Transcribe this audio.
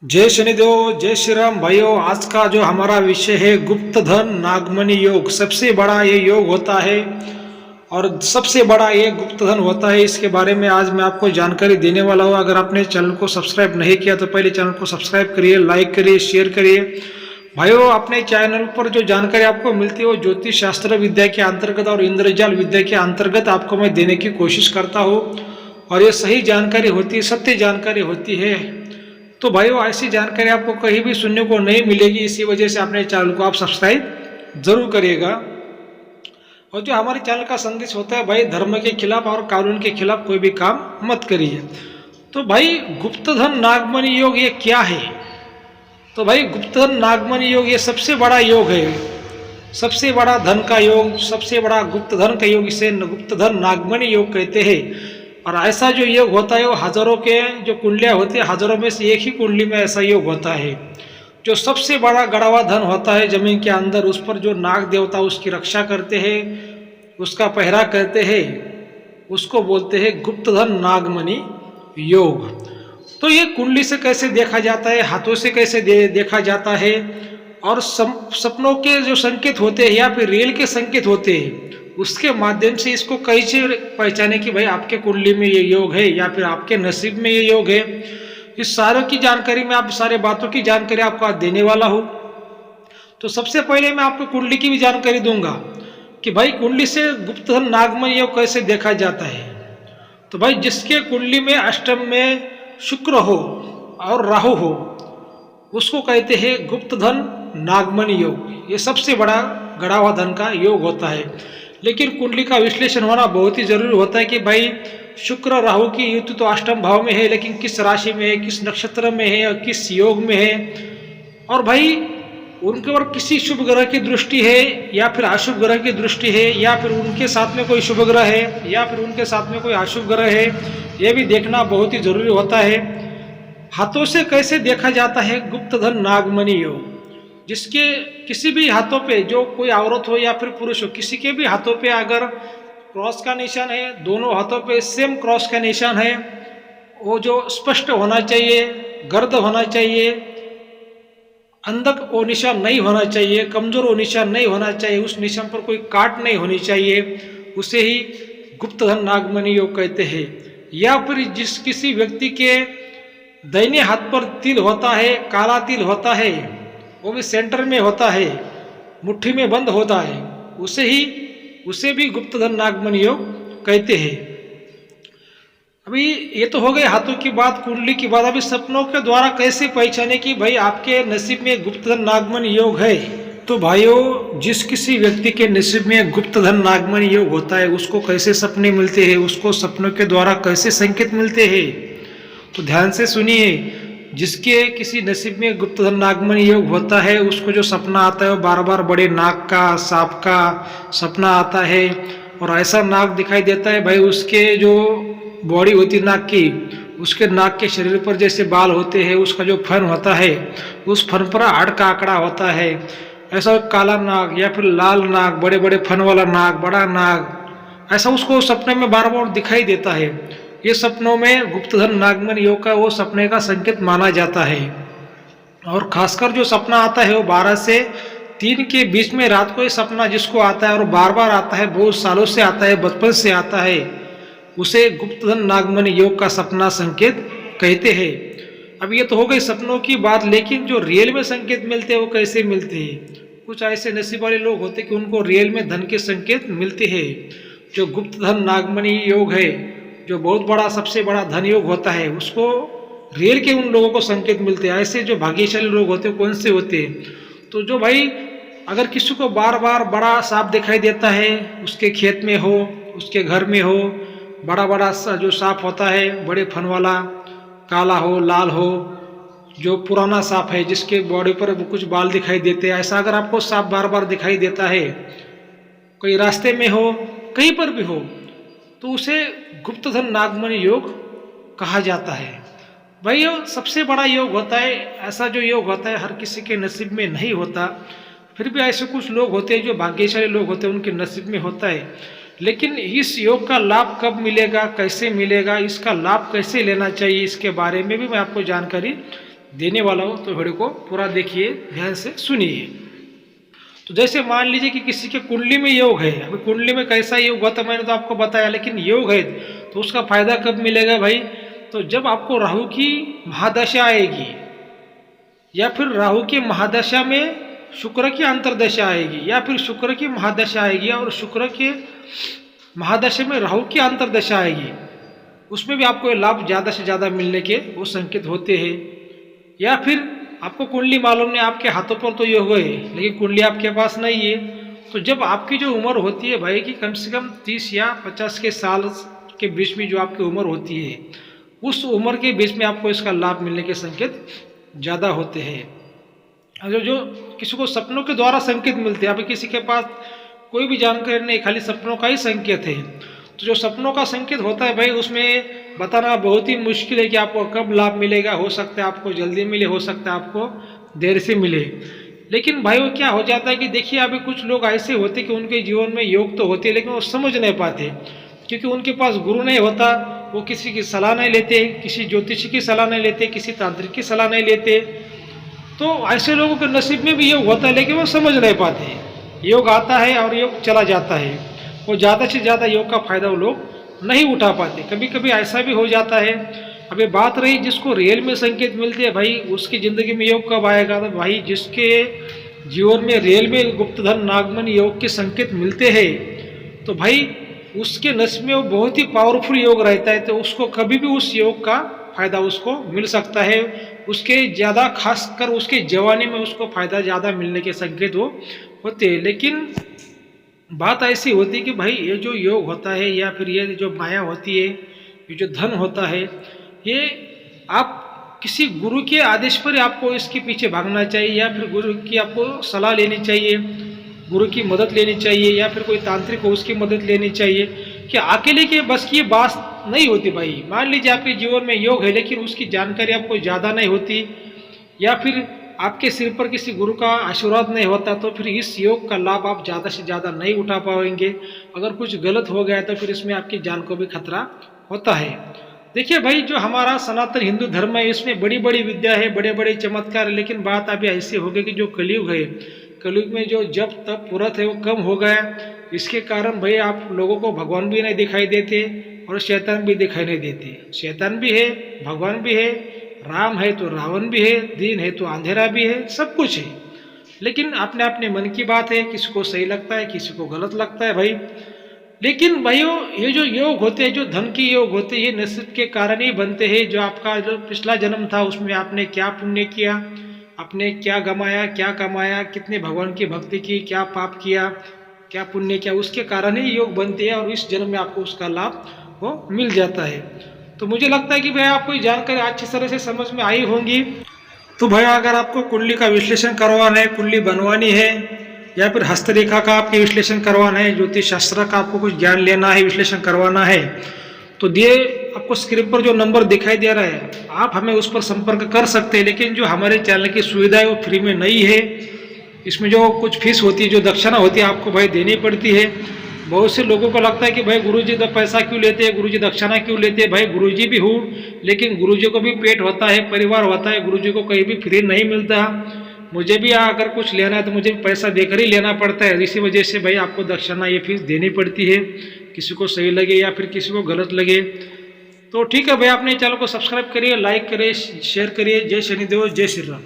जय शनिदेव, जय श्री राम। भाइयों, आज का जो हमारा विषय है गुप्त धन नागमणि योग। सबसे बड़ा ये योग होता है और सबसे बड़ा ये गुप्त धन होता है। इसके बारे में आज मैं आपको जानकारी देने वाला हूँ। अगर आपने चैनल को सब्सक्राइब नहीं किया तो पहले चैनल को सब्सक्राइब करिए, लाइक करिए, शेयर करिए। भाइयों, अपने चैनल पर जो जानकारी आपको मिलती है वो ज्योतिष शास्त्र विद्या के अंतर्गत और इंद्रजाल विद्या के अंतर्गत आपको मैं देने की कोशिश करता हूँ और ये सही जानकारी होती है, सत्य जानकारी होती है। तो भाइयों, ऐसी जानकारी आपको कहीं भी सुनने को नहीं मिलेगी। इसी वजह से अपने चैनल को आप सब्सक्राइब जरूर करिएगा। और जो हमारे चैनल का संदेश होता है, भाई धर्म के खिलाफ और कानून के खिलाफ कोई भी काम मत करिए। तो भाई गुप्तधन नागमणि योग ये क्या है? तो भाई गुप्तधन नागमणि योग ये सबसे बड़ा योग है, सबसे बड़ा धन का योग, सबसे बड़ा गुप्त धन का योग। इसे गुप्तधन नागमणि योग कहते हैं। और ऐसा जो योग होता है वो हजारों के जो कुंडलियाँ होती है, हजारों में से एक ही कुंडली में ऐसा योग होता है। जो सबसे बड़ा गड़ा हुआ धन होता है जमीन के अंदर, उस पर जो नाग देवता उसकी रक्षा करते हैं, उसका पहरा करते हैं, उसको बोलते हैं गुप्तधन नागमणि योग। तो ये कुंडली से कैसे देखा जाता है, हाथों से कैसे देखा जाता है, और सपनों के जो संकेत होते हैं या फिर रेल के संकेत होते हैं, उसके माध्यम से इसको कैसे पहचाने कि भाई आपके कुंडली में ये योग है या फिर आपके नसीब में ये योग है। इस सारों की जानकारी मैं, आप सारे बातों की जानकारी आपको आज देने वाला हूँ। तो सबसे पहले मैं आपको कुंडली की भी जानकारी दूंगा कि भाई कुंडली से गुप्तधन नागमणि योग कैसे देखा जाता है। तो भाई जिसके कुंडली में अष्टम में शुक्र हो और राहु हो, उसको कहते हैं गुप्तधन नागमणि योग। ये सबसे बड़ा गड़ा हुआ धन का योग होता है। लेकिन कुंडली का विश्लेषण होना बहुत ही जरूरी होता है कि भाई शुक्र राहु की युति तो अष्टम भाव में है, लेकिन किस राशि में है, किस नक्षत्र में है और किस योग में है। और भाई उनके ऊपर किसी शुभ ग्रह की दृष्टि है या फिर अशुभ ग्रह की दृष्टि है, या फिर उनके साथ में कोई शुभ ग्रह है या फिर उनके साथ में कोई अशुभ ग्रह है, ये भी देखना बहुत ही जरूरी होता है। हाथों से कैसे देखा जाता है गुप्तधन नागमणि योग? जिसके किसी भी हाथों पे, जो कोई औरत हो या फिर पुरुष हो, किसी के भी हाथों पे अगर क्रॉस का निशान है, दोनों हाथों पे सेम क्रॉस का निशान है, वो जो स्पष्ट होना चाहिए, गर्द होना चाहिए, अंधक वो निशान नहीं होना चाहिए, कमजोर वो निशान नहीं होना चाहिए, उस निशान पर कोई काट नहीं होनी चाहिए, उसे ही गुप्तधन नागमणि योग कहते हैं। या फिर जिस किसी व्यक्ति के दाहिने हाथ पर तिल होता है, काला तिल होता है, वो भी सेंटर में होता है, मुट्ठी में बंद होता है, उसे भी गुप्तधन नागमणि योग कहते हैं। अभी ये तो हो गए हाथों की बात, कुंडली की बात। अभी सपनों के द्वारा कैसे पहचाने कि भाई आपके नसीब में गुप्तधन नागमणि योग है? तो भाइयों, जिस किसी व्यक्ति के नसीब में गुप्तधन नागमणि योग होता है, उसको कैसे सपने मिलते हैं, उसको सपनों के द्वारा कैसे संकेत मिलते हैं, तो ध्यान से सुनिए। जिसके किसी नसीब में गुप्तधन नागमणि योग होता है, उसको जो सपना आता है वो बार बार बड़े नाग का, सांप का सपना आता है। और ऐसा नाग दिखाई देता है भाई, उसके जो बॉडी होती है नाग की, उसके नाग के शरीर पर जैसे बाल होते हैं, उसका जो फन होता है, उस फन पर हाड़ का आंकड़ा होता है। ऐसा काला नाग या फिर लाल नाग, बड़े बड़े फन वाला नाग, बड़ा नाग, ऐसा उसको सपने में बार बार दिखाई देता है। ये सपनों में गुप्तधन नागमणि योग का वो सपने का संकेत माना जाता है। और खासकर जो सपना आता है वो 12 से 3 के बीच में रात को ये सपना जिसको आता है और बार बार आता है, बहुत सालों से आता है, बचपन से आता है, उसे गुप्तधन नागमणि योग का सपना संकेत कहते हैं। अब ये तो हो गई सपनों की बात, लेकिन जो रियल में संकेत मिलते हैं वो कैसे मिलते हैं? कुछ ऐसे नसीब वाले लोग होते हैं कि उनको रियल में धन के संकेत मिलते हैं। जो गुप्तधन नागमणि योग है, जो बहुत बड़ा, सबसे बड़ा धन योग होता है, उसको रियल के उन लोगों को संकेत मिलते हैं। ऐसे जो भाग्यशाली लोग होते हैं कौन से होते हैं? तो जो भाई अगर किसी को बार बार बड़ा सांप दिखाई देता है, उसके खेत में हो, उसके घर में हो, बड़ा बड़ा जो सांप होता है, बड़े फन वाला, काला हो, लाल हो, जो पुराना सांप है जिसके बॉडी पर कुछ बाल दिखाई देते हैं, ऐसा अगर आपको सांप बार बार दिखाई देता है, कोई रास्ते में हो, कहीं पर भी हो, तो उसे गुप्तधन नागमणि योग कहा जाता है। भाई ये सबसे बड़ा योग होता है। ऐसा जो योग होता है हर किसी के नसीब में नहीं होता, फिर भी ऐसे कुछ लोग होते हैं जो भाग्यशाली लोग होते हैं, उनके नसीब में होता है। लेकिन इस योग का लाभ कब मिलेगा, कैसे मिलेगा, इसका लाभ कैसे लेना चाहिए, इसके बारे में भी मैं आपको जानकारी देने वाला हूँ, तो वीडियो को पूरा देखिए, ध्यान से सुनिए। तो जैसे मान लीजिए कि किसी के कुंडली में योग है, अभी कुंडली में कैसा योग हुआ तो मैंने तो आपको बताया, लेकिन योग है तो उसका फायदा कब मिलेगा भाई? तो जब आपको राहु की महादशा आएगी, या फिर राहु की महादशा में शुक्र की अंतर्दशा आएगी, या फिर शुक्र की महादशा आएगी और शुक्र के महादशा में राहु की अंतर्दशा आएगी, उसमें भी आपको लाभ ज़्यादा से ज़्यादा मिलने के वो संकेत होते हैं। या फिर आपको कुंडली मालूम नहीं, आपके हाथों पर तो योग है लेकिन कुंडली आपके पास नहीं है, तो जब आपकी जो उम्र होती है भाई कि कम से कम 30 या 50 के साल के बीच में जो आपकी उम्र होती है, उस उम्र के बीच में आपको इसका लाभ मिलने के संकेत ज़्यादा होते हैं। जो किसी को सपनों के द्वारा संकेत मिलते हैं, अभी किसी के पास कोई भी जानकारी नहीं, खाली सपनों का ही संकेत है, तो जो सपनों का संकेत होता है भाई उसमें बताना बहुत ही मुश्किल है कि आपको कब लाभ मिलेगा। हो सकता है आपको जल्दी मिले, हो सकता है आपको देर से मिले। लेकिन भाई वो क्या हो जाता है कि देखिए अभी कुछ लोग ऐसे होते कि उनके जीवन में योग तो होते लेकिन वो समझ नहीं पाते, क्योंकि उनके पास गुरु नहीं होता, वो किसी की सलाह नहीं लेते, किसी ज्योतिषी की सलाह नहीं लेते, किसी तांत्रिक की सलाह नहीं लेते। तो ऐसे लोगों के नसीब में भी योग होता है लेकिन वो समझ नहीं पाते। योग आता है और योग चला जाता है, वो ज़्यादा से ज़्यादा योग का फायदा वो लोग नहीं उठा पाते। कभी कभी ऐसा भी हो जाता है। अभी बात रही जिसको रियल में संकेत मिलते हैं भाई उसकी ज़िंदगी में योग कब आएगा? तो भाई जिसके जीवन में रियल में गुप्तधन नागमन योग के संकेत मिलते हैं तो भाई उसके नसीब में वो बहुत ही पावरफुल योग रहता है, तो उसको कभी भी उस योग का फायदा उसको मिल सकता है। उसके ज़्यादा खासकर उसके जवानी में उसको फायदा ज़्यादा मिलने के संकेत वो होते हैं। लेकिन बात ऐसी होती है कि भाई ये जो योग होता है या फिर ये जो माया होती है, ये जो धन होता है, ये आप किसी गुरु के आदेश पर आपको इसके पीछे भागना चाहिए, या फिर गुरु की आपको सलाह लेनी चाहिए, गुरु की मदद लेनी चाहिए, या फिर कोई तांत्रिक हो उसकी मदद लेनी चाहिए। कि अकेले के बस की बात नहीं होती भाई। मान लीजिए आपके जीवन में योग है लेकिन उसकी जानकारी आपको ज़्यादा नहीं होती, या फिर आपके सिर पर किसी गुरु का आशीर्वाद नहीं होता, तो फिर इस योग का लाभ आप ज़्यादा से ज़्यादा नहीं उठा पाएंगे। अगर कुछ गलत हो गया तो फिर इसमें आपकी जान को भी खतरा होता है। देखिए भाई जो हमारा सनातन हिंदू धर्म है इसमें बड़ी बड़ी विद्या है, बड़े बड़े चमत्कार है, लेकिन बात अभी ऐसी हो गई कि जो कलयुग है, कलयुग में जो जब तब पुरत है वो कम हो गया। इसके कारण भाई आप लोगों को भगवान भी नहीं दिखाई देते और शैतान भी दिखाई नहीं देते। शैतान भी है, भगवान भी है, राम है तो रावण भी है, दिन है तो अंधेरा भी है, सब कुछ है। लेकिन अपने अपने मन की बात है, किसी को सही लगता है किसी को गलत लगता है भाई। लेकिन भाइयों ये जो योग होते हैं, जो धन की योग होते हैं, ये नसीब के कारण ही बनते हैं। जो आपका जो पिछला जन्म था उसमें आपने क्या पुण्य किया, आपने क्या गमाया, क्या कमाया, कितने भगवान की भक्ति की, क्या पाप किया, क्या पुण्य किया, उसके कारण ही योग बनते हैं और इस जन्म में आपको उसका लाभ वो मिल जाता है। तो मुझे लगता है कि भाई आपको ये जानकारी अच्छी तरह से समझ में आई होंगी। तो भाई अगर आपको कुंडली का विश्लेषण करवाना है, कुंडली बनवानी है, या फिर हस्तरेखा का आपके विश्लेषण करवाना है, ज्योतिष शास्त्र का आपको कुछ ज्ञान लेना है, विश्लेषण करवाना है, तो दिए आपको स्क्रीन पर जो नंबर दिखाई दे रहा है आप हमें उस पर संपर्क कर सकते हैं। लेकिन जो हमारे चैनल की सुविधा है वो फ्री में नहीं है, इसमें जो कुछ फीस होती है, जो दक्षिणा होती है आपको भाई देनी पड़ती है। बहुत से लोगों को लगता है कि भाई गुरुजी तो पैसा क्यों लेते हैं, गुरुजी दक्षिणा क्यों लेते हैं। भाई गुरुजी भी हूँ लेकिन गुरुजी को भी पेट होता है, परिवार होता है, गुरुजी को कहीं भी फ्री नहीं मिलता। मुझे भी अगर कुछ लेना है तो मुझे भी पैसा देकर ही लेना पड़ता है। इसी वजह से भाई आपको दक्षिणा ये फीस देनी पड़ती है, किसी को सही लगे या फिर किसी को गलत लगे। तो ठीक है भाई, अपने चैनल को सब्सक्राइब करिए, लाइक करिए, शेयर करिए। जय शनिदेव, जय श्री राम।